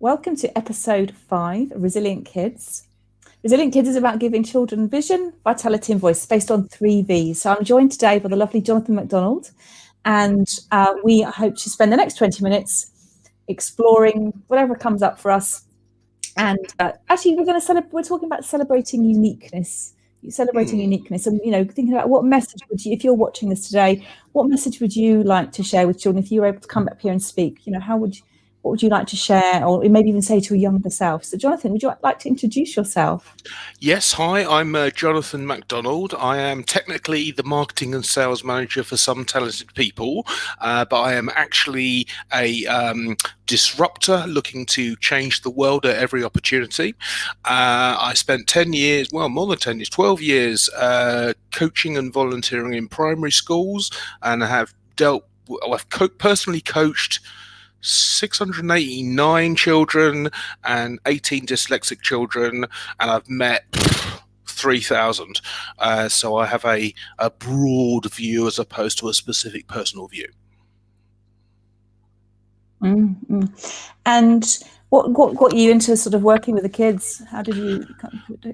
Welcome to episode 5 of Resilient Kids. Resilient Kids is about giving children vision, vitality, and voice based on 3 V's. So I'm joined today by the lovely Jonathan McDonald, and we hope to spend the next 20 minutes exploring whatever comes up for us. And actually, we're talking about celebrating uniqueness. Uniqueness, and thinking about what message would you, if you're watching this today, what message would you like to share with children if you were able to come up here and speak? What would you like to share, or maybe even say to a younger self? So, Jonathan, would you like to introduce yourself? Yes, hi, I'm Jonathan McDonald. I am technically the marketing and sales manager for some talented people, but I am actually a disruptor looking to change the world at every opportunity. I spent 10 years, well, more than 10 years, 12 years coaching and volunteering in primary schools, and I've personally coached 689 children and 18 dyslexic children, and I've met 3,000. So I have a broad view as opposed to a specific personal view. Mm-hmm. And what got you into sort of working with the kids? How did you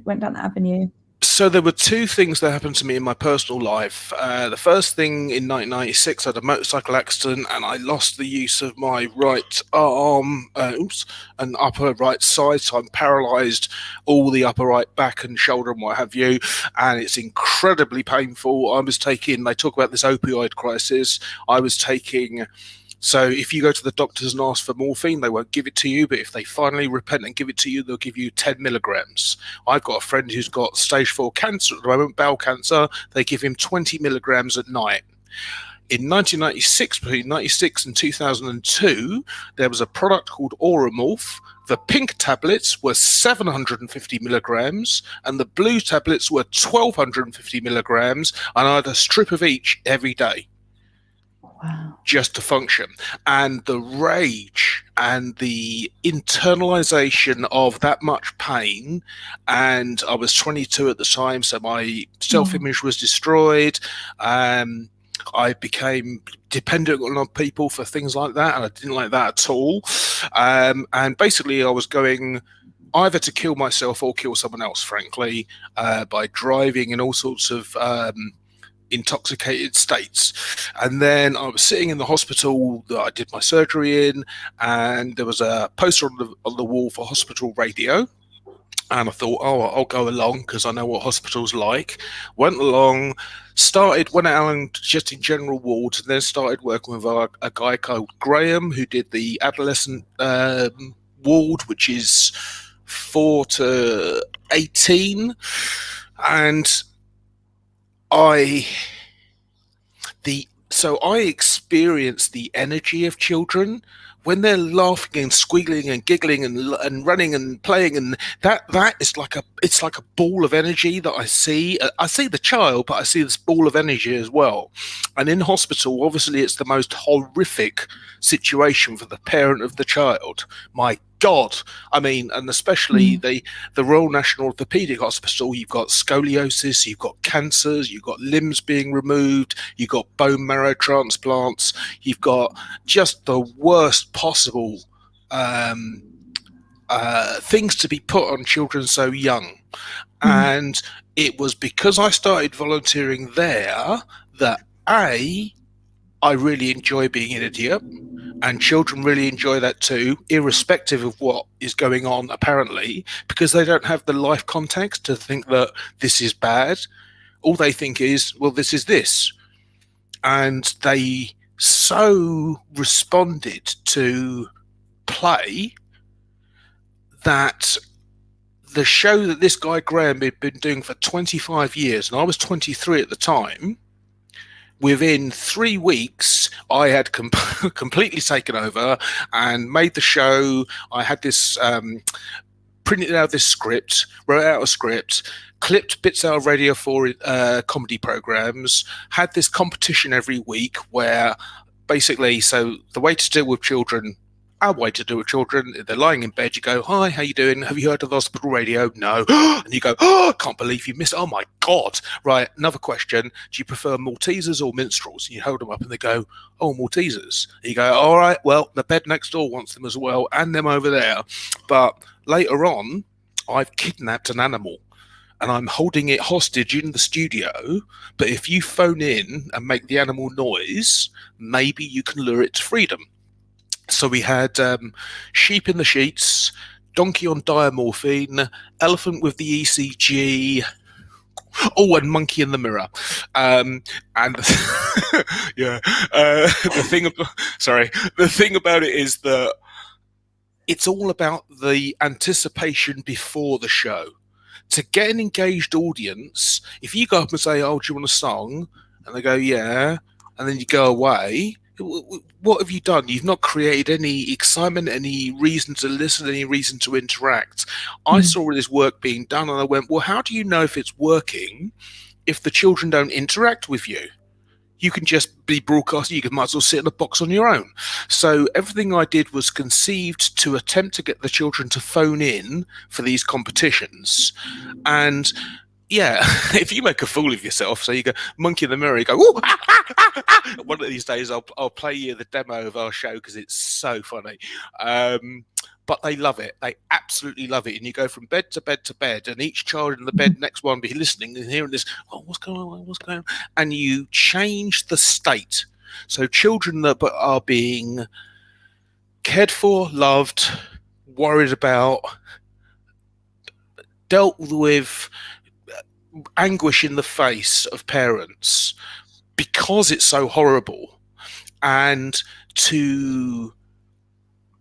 went down that avenue? So there were two things that happened to me in my personal life. The first thing, in 1996, I had a motorcycle accident and I lost the use of my right arm, and upper right side. So I'm paralysed, all the upper right back and shoulder and what have you. And it's incredibly painful. They talk about this opioid crisis. So if you go to the doctors and ask for morphine, they won't give it to you. But if they finally repent and give it to you, they'll give you 10 milligrams. I've got a friend who's got stage 4 cancer at the moment, bowel cancer. They give him 20 milligrams at night. In 1996, between 96 and 2002, there was a product called Oromorph. The pink tablets were 750 milligrams and the blue tablets were 1,250 milligrams. And I had a strip of each every day. Wow. Just to function. And the rage and the internalization of that much pain, and I was 22 at the time, so my self-image was destroyed. I became dependent on people for things like that, and I didn't like that at all. And basically I was going either to kill myself or kill someone else, frankly, by driving in all sorts of intoxicated states. And then I was sitting in the hospital that I did my surgery in, and there was a poster on the wall for hospital radio. And I thought, I'll go along because I know what hospital's like. Went along, went out just in general wards, and then started working with a guy called Graham, who did the adolescent ward, which is 4 to 18. And I experienced the energy of children when they're laughing and squealing and giggling and running and playing, and that is it's like a ball of energy that I see. I see the child, but I see this ball of energy as well. And in hospital, obviously, it's the most horrific situation for the parent of the child. My God, I mean, and especially the Royal National Orthopaedic Hospital, you've got scoliosis, you've got cancers, you've got limbs being removed, you've got bone marrow transplants, you've got just the worst possible things to be put on children so young. And it was because I started volunteering there that I really enjoy being an idiot. And children really enjoy that too, irrespective of what is going on, apparently, because they don't have the life context to think that this is bad. All they think is, well, this is this. And they so responded to play that the show that this guy Graham had been doing for 25 years, and I was 23 at the time, within 3 weeks, I had completely taken over and made the show. I had this printed out this script, wrote out a script, clipped bits out of Radio 4 comedy programs, had this competition every week where basically, so the way to deal with children our way to do with children. They're lying in bed. You go, hi, how you doing? Have you heard of the hospital radio? No. And you go, oh, I can't believe you missed it. Oh my God. Right. Another question. Do you prefer Maltesers or minstrels? And you hold them up and they go, oh, Maltesers. And you go, all right, well, the bed next door wants them as well, and them over there. But later on, I've kidnapped an animal and I'm holding it hostage in the studio. But if you phone in and make the animal noise, maybe you can lure it to freedom. So we had sheep in the sheets, donkey on diamorphine, elephant with the ECG, and monkey in the mirror. And yeah, the thing about it is that it's all about the anticipation before the show. To get an engaged audience, if you go up and say, oh, do you want a song? And they go, yeah. And then you go away. What have you done? You've not created any excitement, any reason to listen, any reason to interact. I saw this work being done and I went, well, how do you know if it's working if the children don't interact with you? You can just be broadcasting. You might as well sit in a box on your own. So everything I did was conceived to attempt to get the children to phone in for these competitions. And yeah, if you make a fool of yourself, so you go monkey in the mirror, you go, ooh, ah, ah, ah, ah. One of these days I'll play you the demo of our show because it's so funny. But they love it. They absolutely love it. And you go from bed to bed to bed, and each child in the bed next one be listening and hearing this, oh, what's going on? What's going on? And you change the state. So children that are being cared for, loved, worried about, dealt with anguish in the face of parents because it's so horrible, and to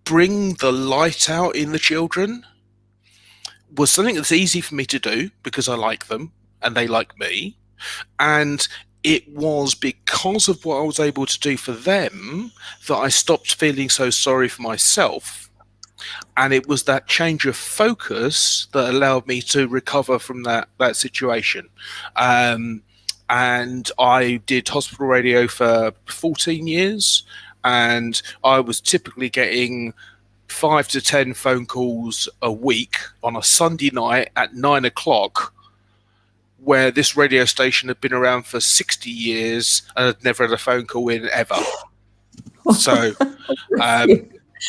bring the light out in the children was something that's easy for me to do because I like them and they like me. And it was because of what I was able to do for them that I stopped feeling so sorry for myself. And it was that change of focus that allowed me to recover from that situation. And I did hospital radio for 14 years. And I was typically getting 5 to 10 phone calls a week on a Sunday night at 9 o'clock, where this radio station had been around for 60 years and had never had a phone call in ever. So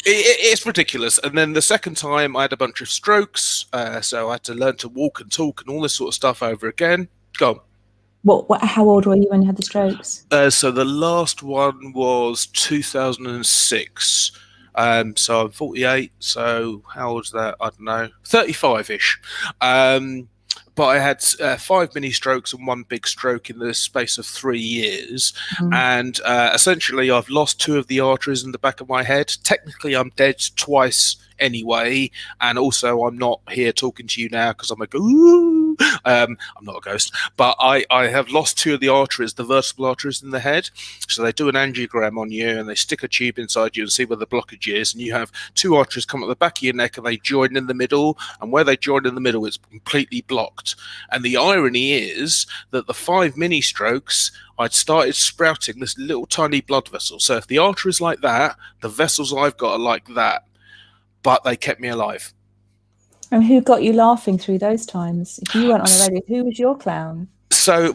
it's ridiculous. And then the second time I had a bunch of strokes. So I had to learn to walk and talk and all this sort of stuff over again. Go on. How old were you when you had the strokes? So the last one was 2006. So I'm 48. So how old is that? I don't know, 35-ish. But I had 5 mini strokes and 1 big stroke in the space of 3 years. And essentially I've lost 2 of the arteries in the back of my head. Technically I'm dead twice anyway, and also I'm not here talking to you now because I'm like, ooh, I'm not a ghost, but I have lost 2 of the arteries, the vertebral arteries in the head. So they do an angiogram on you and they stick a tube inside you and see where the blockage is, and you have 2 arteries come at the back of your neck and they join in the middle, and where they join in the middle it's completely blocked. And the irony is that the 5 mini strokes, I'd started sprouting this little tiny blood vessel. So if the artery is like that, the vessels I've got are like that. But they kept me alive. And who got you laughing through those times? If you weren't on the radio, who was your clown? So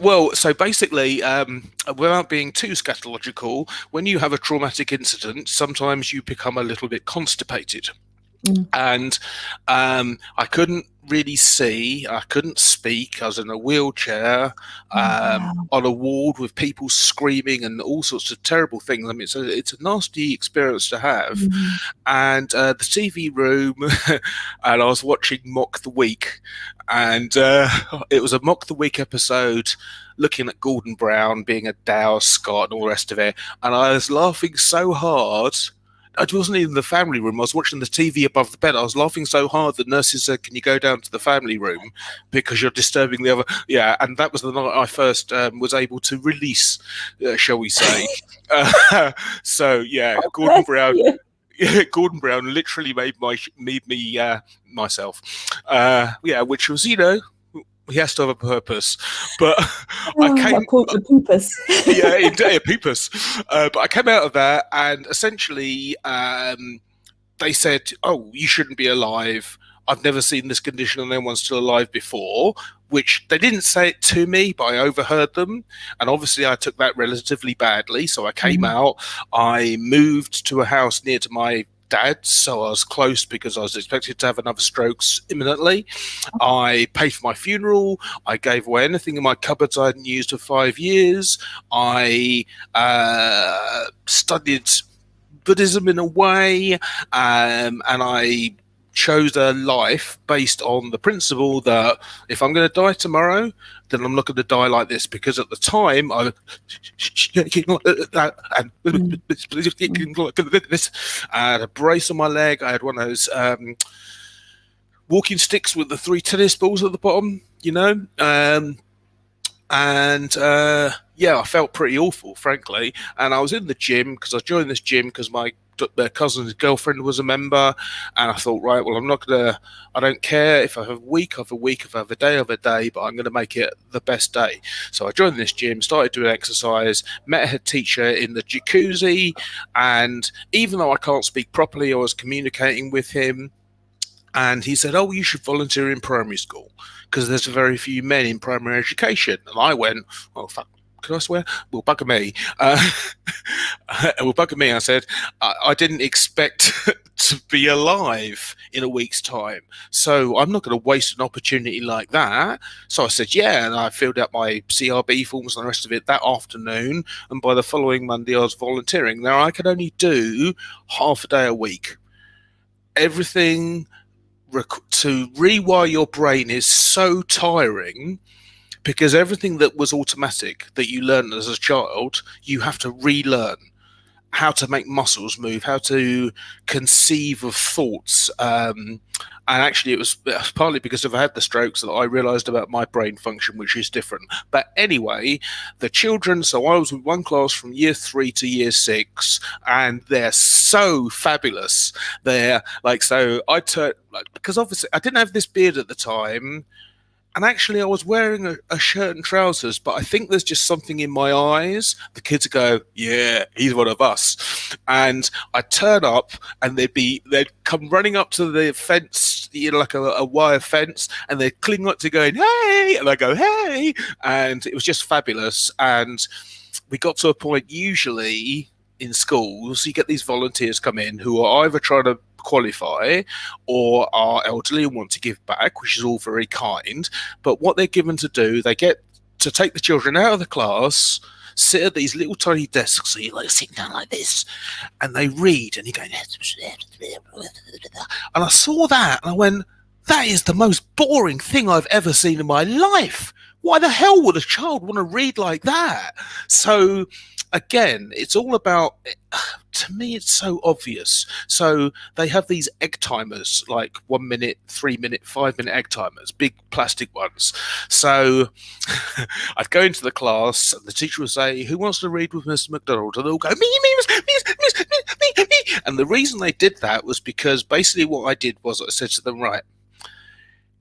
basically, without being too scatological, when you have a traumatic incident, sometimes you become a little bit constipated. And I couldn't really see, I couldn't speak, I was in a wheelchair, on a ward with people screaming and all sorts of terrible things. I mean, it's a nasty experience to have. And the TV room, and I was watching Mock the Week, and it was a Mock the Week episode looking at Gordon Brown being a Dow Scott and all the rest of it, and I was laughing so hard. It wasn't even the family room. I was watching the TV above the bed. I was laughing so hard that nurses said, can you go down to the family room because you're disturbing the other. Yeah, and that was the night I first was able to release, shall we say. So, yeah, Gordon Brown. Yeah, Gordon Brown literally made me myself. Yeah, which was, he has to have a purpose, but I came. A purpose. Yeah, a purpose. But I came out of that, and essentially, they said, "Oh, you shouldn't be alive. I've never seen this condition and anyone's still alive before," which they didn't say it to me, but I overheard them. And obviously I took that relatively badly. So I came out, I moved to a house near to my dad's, so I was close because I was expected to have another strokes imminently. I paid for my funeral. I gave away anything in my cupboards I hadn't used for 5 years. I studied Buddhism in a way, and I chose a life based on the principle that if I'm going to die tomorrow, then I'm not going to die like this, because at the time I had a brace on my leg. I had one of those walking sticks with the 3 tennis balls at the bottom, I felt pretty awful, frankly. And I was in the gym because I joined this gym because my cousin's girlfriend was a member, and I thought, right, well, I don't care if I have a week, if I have a day, but I'm going to make it the best day. So I joined this gym, started doing exercise, met a head teacher in the jacuzzi, and even though I can't speak properly, I was communicating with him. And he said, "Oh, you should volunteer in primary school because there's very few men in primary education." And I went, "Oh, fuck, can I swear? Well, bugger me." Well, bugger me, I said. I didn't expect to be alive in a week's time, so I'm not going to waste an opportunity like that. So I said, yeah, and I filled out my CRB forms and the rest of it that afternoon. And by the following Monday, I was volunteering. Now, I could only do half a day a week. Everything to rewire your brain is so tiring, because everything that was automatic that you learned as a child, you have to relearn how to make muscles move, how to conceive of thoughts. And actually, it was partly because I had the strokes that I realized about my brain function, which is different. But anyway, the children, so I was with one class from year 3 to year 6, and they're so fabulous. They're like, so I turned, because obviously I didn't have this beard at the time. And actually, I was wearing a shirt and trousers, but I think there's just something in my eyes. The kids go, "Yeah, he's one of us." And I'd turn up, and they'd come running up to the fence, like a wire fence, and they'd cling up to going, "Hey!" And I go, "Hey!" And it was just fabulous. And we got to a point, usually in schools, you get these volunteers come in who are either trying to qualify or are elderly and want to give back, which is all very kind. But what they're given to do, they get to take the children out of the class, sit at these little tiny desks, so you like sit down like this, and they read, and you're going, and I saw that, and I went, that is the most boring thing I've ever seen in my life. Why the hell would a child want to read like that? So again, it's all about, to me, it's so obvious. So they have these egg timers, like 1 minute, 3 minute, 5 minute egg timers, big plastic ones. So I'd go into the class and the teacher would say, "Who wants to read with Mr. McDonald?" And they'll go, me. And the reason they did that was because basically what I did was I said to them, right,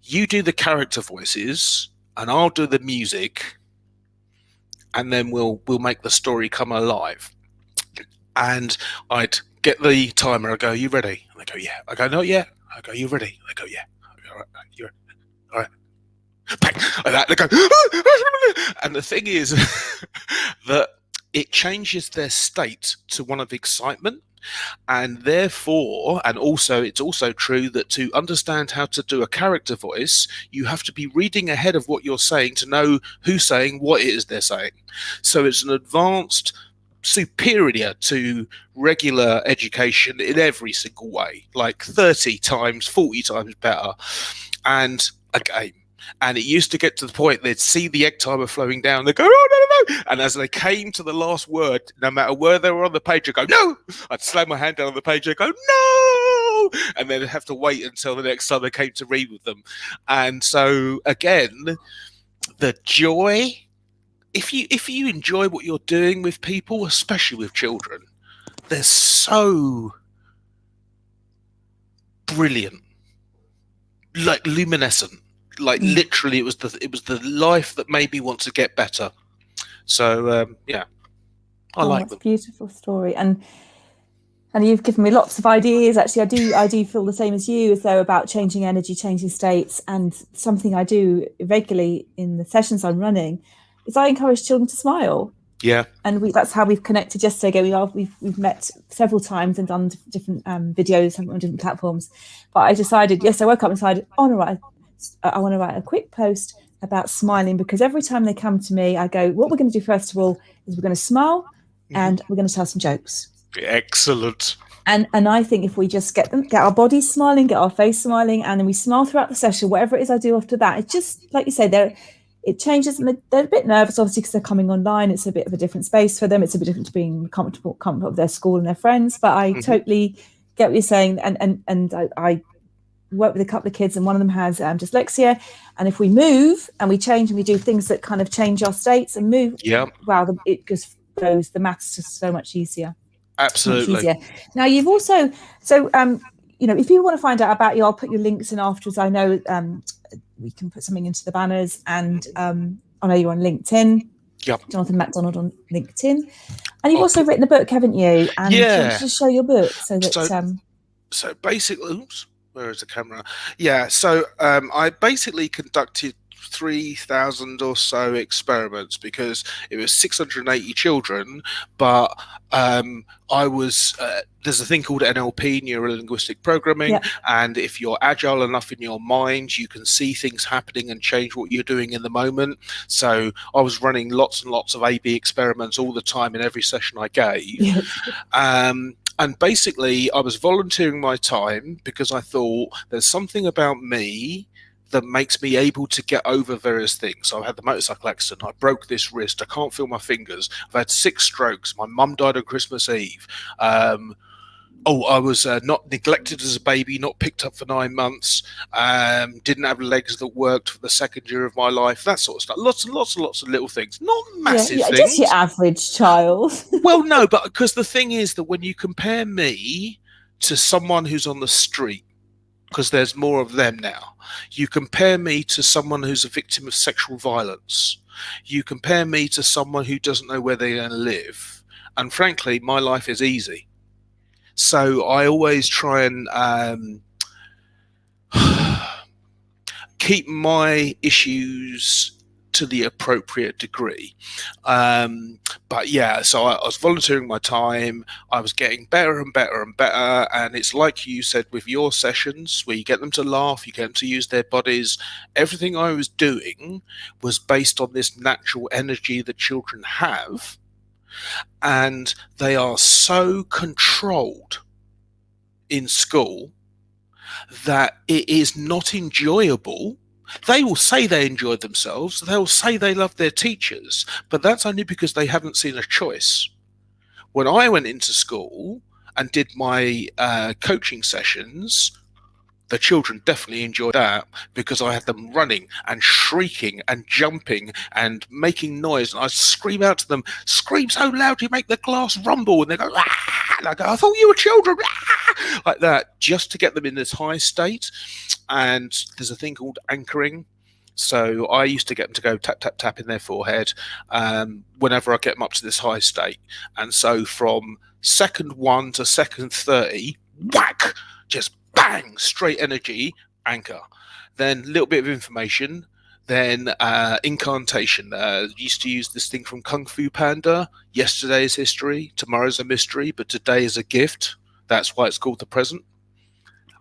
you do the character voices and I'll do the music, and then we'll make the story come alive. And I'd get the timer. I go, "You ready?" And they go, "Yeah." I go, "Not yet." I go, "You ready?" They go, "Yeah." I go, "All right, you're all right." Bang, like that. They go, and the thing is that it changes their state to one of excitement. And therefore, and also, it's also true that to understand how to do a character voice, you have to be reading ahead of what you're saying to know who's saying what it is they're saying. So it's an advanced, superior to regular education in every single way, like 30 times, 40 times better. And again, and it used to get to the point they'd see the egg timer flowing down. They'd go, "Oh, no. And as they came to the last word, no matter where they were on the page, I'd go, "No." I'd slam my hand down on the page and go, "No." And then I'd have to wait until the next time they came to read with them. And so, again, the joy, if you enjoy what you're doing with people, especially with children, they're so brilliant, like luminescent. Like literally, it was the life that made me want to get better. So yeah, I like that's them. A beautiful story. And And you've given me lots of ideas. Actually, I do feel the same as you, as though about changing energy, changing states. And something I do regularly in the sessions I'm running is I encourage children to smile. Yeah. And that's how we've connected yesterday. We've met several times and done different videos on different platforms. But I decided, I woke up and decided, I want to write a quick post about smiling, because every time they come to me, I go, what we're going to do first of all is we're going to smile and we're going to tell some jokes. Excellent. And I think if we just get our bodies smiling, get our face smiling, and then we smile throughout the session, whatever it is I do after that, it's just like you say, it changes, and they're a bit nervous, obviously, because they're coming online. It's a bit of a different space for them. It's a bit different to being comfortable with their school and their friends. But I totally get what you're saying, and I work with a couple of kids, and one of them has dyslexia. And if we move and we change and we do things that kind of change our states and move, it just goes, the maths just so much easier. Absolutely. Much easier. Now, you've also, if you want to find out about you, I'll put your links in afterwards. I know we can put something into the banners, and I know you're on LinkedIn. Yep. Jonathan McDonald on LinkedIn. And you've also written a book, haven't you? And just show your book so that... So basically, oops, where is the camera? Yeah, so I basically conducted 3,000 or so experiments, because it was 680 children, but I was there's a thing called NLP, neuro-linguistic programming, and if you're agile enough in your mind, you can see things happening and change what you're doing in the moment. So I was running lots and lots of A/B experiments all the time in every session I gave. And basically I was volunteering my time because I thought there's something about me that makes me able to get over various things. So I had the motorcycle accident, I broke this wrist, I can't feel my fingers, I've had 6 strokes, my mum died on Christmas Eve, I was not neglected as a baby, not picked up for 9 months, didn't have legs that worked for the second year of my life, that sort of stuff. Lots and lots and lots of little things, not massive things. Just your average child. Well, no, but because the thing is that when you compare me to someone who's on the street, because there's more of them now, you compare me to someone who's a victim of sexual violence, you compare me to someone who doesn't know where they're going to live, and frankly my life is easy. So I always try and keep my issues to the appropriate degree. But yeah, so I was volunteering my time, I was getting better and better and better, and it's like you said with your sessions, where you get them to laugh, you get them to use their bodies. Everything I was doing was based on this natural energy that children have, and they are so controlled in school that it is not enjoyable. They will say they enjoyed themselves, they'll say they love their teachers, but that's only because they haven't seen a choice. When I went into school and did my coaching sessions, the children definitely enjoyed that, because I had them running and shrieking and jumping and making noise, and I scream out to them, scream so loud you make the glass rumble, and they go, ah! And I go, I thought you were children, ah! Like that, just to get them in this high state. And there's a thing called anchoring. So I used to get them to go tap, tap, tap in their forehead whenever I get them up to this high state. And so from second 1 to second 30, whack, just bang, straight energy, anchor. Then a little bit of information, then incantation. Used to use this thing from Kung Fu Panda. Yesterday is history, tomorrow's a mystery, but today is a gift. That's why it's called the present.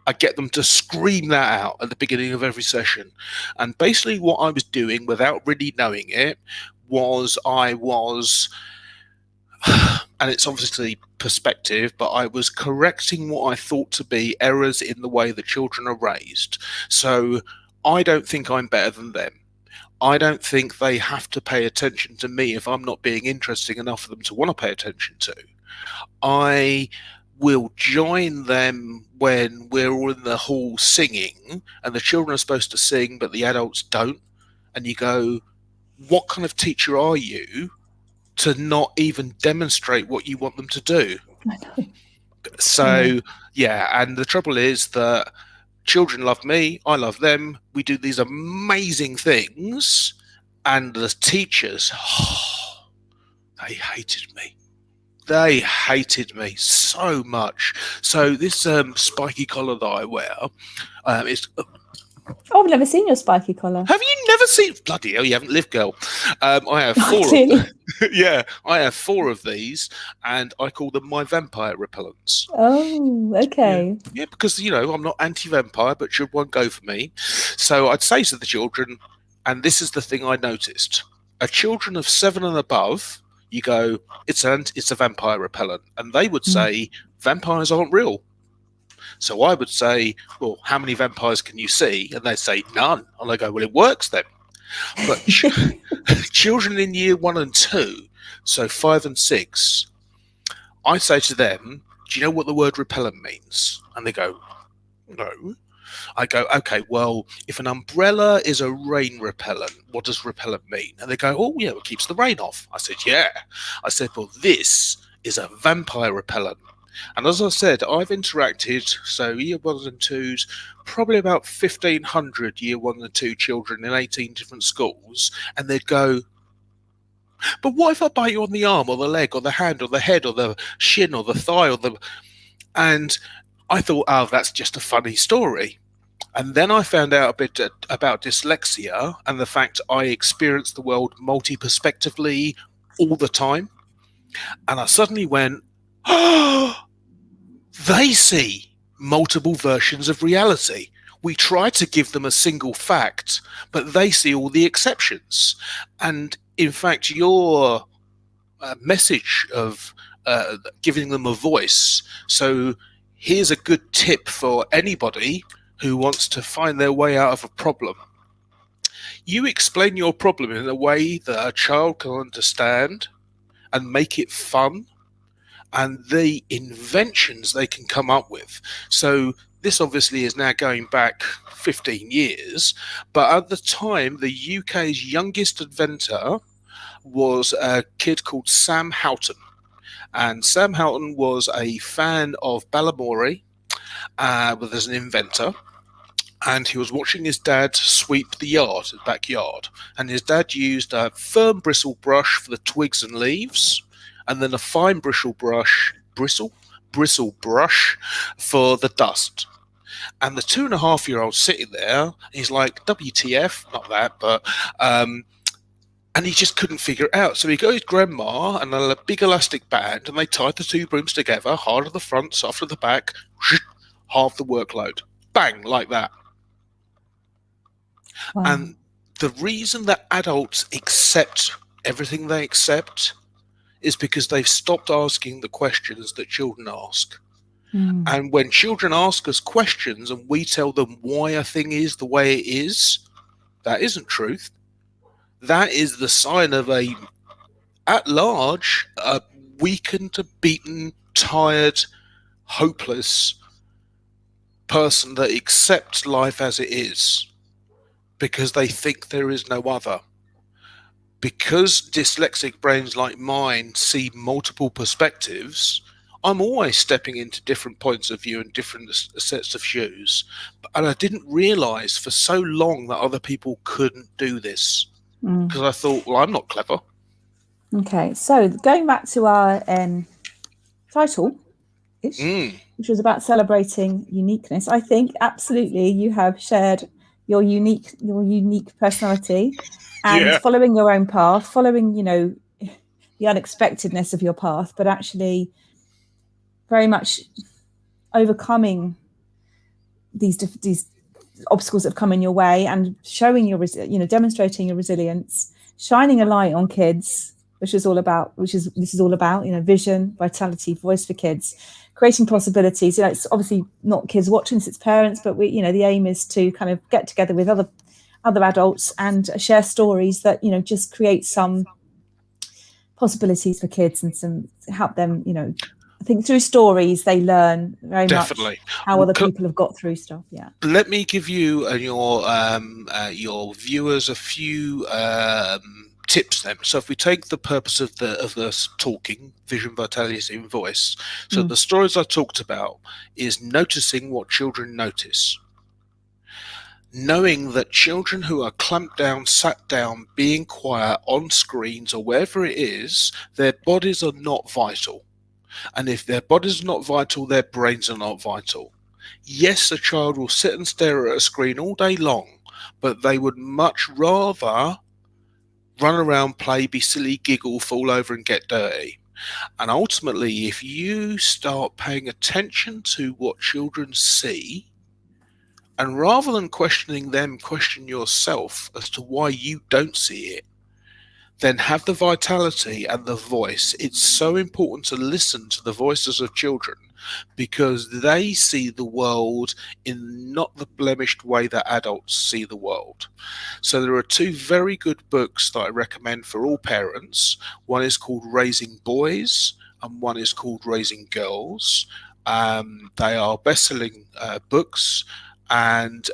I get them to scream that out at the beginning of every session. And basically what I was doing, without really knowing it, was and it's obviously perspective, but I was correcting what I thought to be errors in the way that children are raised. So I don't think I'm better than them. I don't think they have to pay attention to me if I'm not being interesting enough for them to want to pay attention to. I will join them when we're all in the hall singing, and the children are supposed to sing, but the adults don't. And you go, what kind of teacher are you to not even demonstrate what you want them to do? I know. So, yeah, and the trouble is that children love me, I love them, we do these amazing things, and the teachers, they hated me. They hated me so much. So this spiky collar that I wear is... Oh, I've never seen your spiky collar. Have you never seen? Bloody hell, you haven't lived, girl. I have four of them. Yeah, I have 4 of these, and I call them my vampire repellents. Oh, okay. Yeah, because, I'm not anti-vampire, but children won't go for me. So I'd say to the children, and this is the thing I noticed, children of 7 and above, you go, it's a vampire repellent. And they would say, vampires aren't real. So I would say, well, how many vampires can you see? And they'd say, none. And I go, well, it works then. But children in year 1 and 2, so 5 and 6, I say to them, do you know what the word repellent means? And they go, no. I go, okay, well, if an umbrella is a rain repellent, what does repellent mean? And they go, oh, yeah, it keeps the rain off. I said, yeah. I said, well, this is a vampire repellent. And as I said, I've interacted, so year 1 and 2s, probably about 1,500 year 1 and 2 children in 18 different schools, and they'd go, but what if I bite you on the arm or the leg or the hand or the head or the shin or the thigh or the... And I thought, oh, that's just a funny story. And then I found out a bit about dyslexia and the fact I experience the world multi-perspectively all the time. And I suddenly went, oh, they see multiple versions of reality. We try to give them a single fact, but they see all the exceptions. And in fact, your message of giving them a voice. So here's a good tip for anybody who wants to find their way out of a problem. You explain your problem in a way that a child can understand and make it fun, and the inventions they can come up with. So this obviously is now going back 15 years, but at the time, the UK's youngest inventor was a kid called Sam Houghton. And Sam Houghton was a fan of Balamory, as an inventor. And he was watching his dad sweep the yard, his backyard. And his dad used a firm bristle brush for the twigs and leaves, and then a fine bristle brush for the dust. And the 2.5-year-old sitting there, he's like, WTF, not that, but, and he just couldn't figure it out. So he got his grandma and a big elastic band, and they tied the 2 brooms together, hard at the front, soft at the back, half the workload. Bang, like that. Wow. And the reason that adults accept everything they accept is because they've stopped asking the questions that children ask. And when children ask us questions and we tell them why a thing is the way it is, that isn't truth. That is the sign of at large, a weakened, beaten, tired, hopeless person that accepts life as it is because they think there is no other. Because dyslexic brains like mine see multiple perspectives, I'm always stepping into different points of view and different sets of shoes. And I didn't realize for so long that other people couldn't do this. Because I thought, well, I'm not clever. Okay, so going back to our title, which was about celebrating uniqueness, I think absolutely you have shared your unique personality and following your own path, following, the unexpectedness of your path, but actually very much overcoming these obstacles that have come in your way and showing your, demonstrating your resilience, shining a light on kids, this is all about, vision, vitality, voice for kids, creating possibilities. It's obviously not kids watching this, it's parents, but the aim is to kind of get together with other adults and share stories that, just create some possibilities for kids and help them, I think through stories they learn very much how other people have got through stuff. Yeah. Let me give you and your viewers a few tips then. So if we take the purpose of the talking, vision, vitality, and voice. So the stories I talked about is noticing what children notice. Knowing that children who are clamped down, sat down, being quiet on screens or wherever it is, their bodies are not vital. And if their bodies are not vital, their brains are not vital. Yes, a child will sit and stare at a screen all day long, but they would much rather run around, play, be silly, giggle, fall over and get dirty. And ultimately, if you start paying attention to what children see, and rather than questioning them, question yourself as to why you don't see it, then have the vitality and the voice. It's so important to listen to the voices of children because they see the world in not the blemished way that adults see the world. So there are two very good books that I recommend for all parents. One is called Raising Boys and one is called Raising Girls. They are best-selling books. And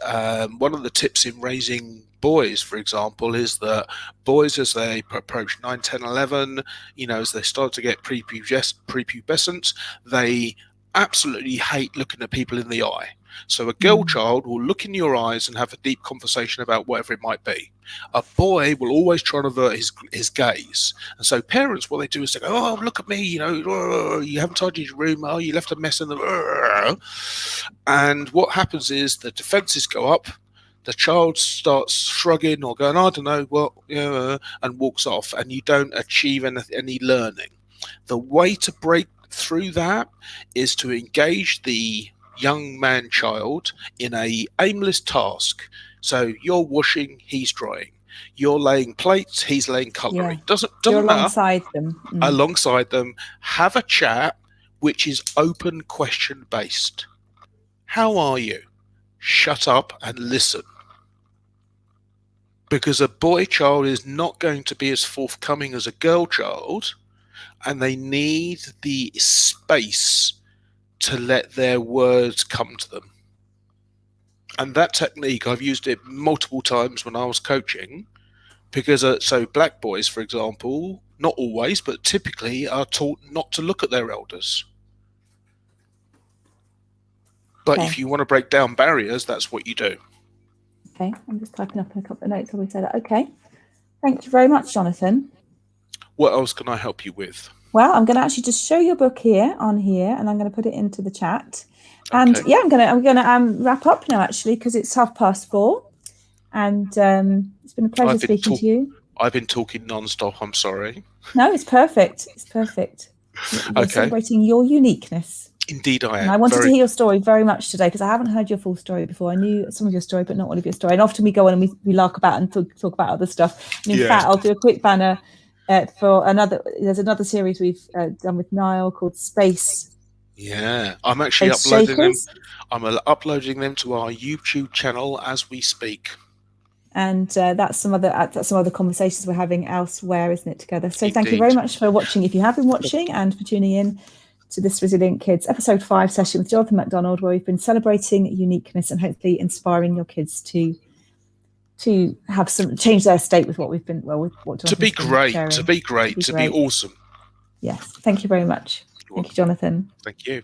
one of the tips in raising boys, for example, is that boys, as they approach 9, 10, 11, as they start to get prepubescent, they absolutely hate looking at people in the eye. So a girl child will look in your eyes and have a deep conversation about whatever it might be. A boy will always try and avert his gaze. And so parents, what they do is they go, oh, look at me, you haven't tidied your room, oh, you left a mess in the... And what happens is the defenses go up, the child starts shrugging or going, I don't know what, and walks off, and you don't achieve any learning. The way to break through that is to engage the young man child in a aimless task. So you're washing, he's drying. You're laying plates, he's laying cutlery. Yeah. Doesn't You're matter. alongside them. Alongside them, have a chat which is open question based. How are you? Shut up and listen. Because a boy child is not going to be as forthcoming as a girl child, and they need the space to let their words come to them. And that technique, I've used it multiple times when I was coaching, because so black boys, for example, not always, but typically are taught not to look at their elders. But if you want to break down barriers, that's what you do. Okay, I'm just typing up a couple of notes while we say that. Okay, thank you very much, Jonathan. What else can I help you with? Well, I'm going to actually just show your book here, and I'm going to put it into the chat. And yeah, I'm going to wrap up now, actually, because it's 4:30, and it's been a pleasure speaking to you. I've been talking non-stop. I'm sorry. No, it's perfect. It's perfect. You're celebrating your uniqueness. Indeed, I am. And I wanted to hear your story very much today because I haven't heard your full story before. I knew some of your story, but not all of your story. And often we go on and we lark about and talk about other stuff. And in fact, I'll do a quick banner for another. There's another series we've done with Niall called Space. Yeah, I'm actually uploading them. I'm uploading them to our YouTube channel as we speak. And that's some other conversations we're having elsewhere, isn't it? Together. So Thank you very much for watching. If you have been watching and for tuning in to this Resilient Kids episode 5 session with Jonathan McDonald, where we've been celebrating uniqueness and hopefully inspiring your kids to have some change their state with what we've been to be great, to be awesome. Yes. Thank you very much. Thank you, Jonathan. Thank you.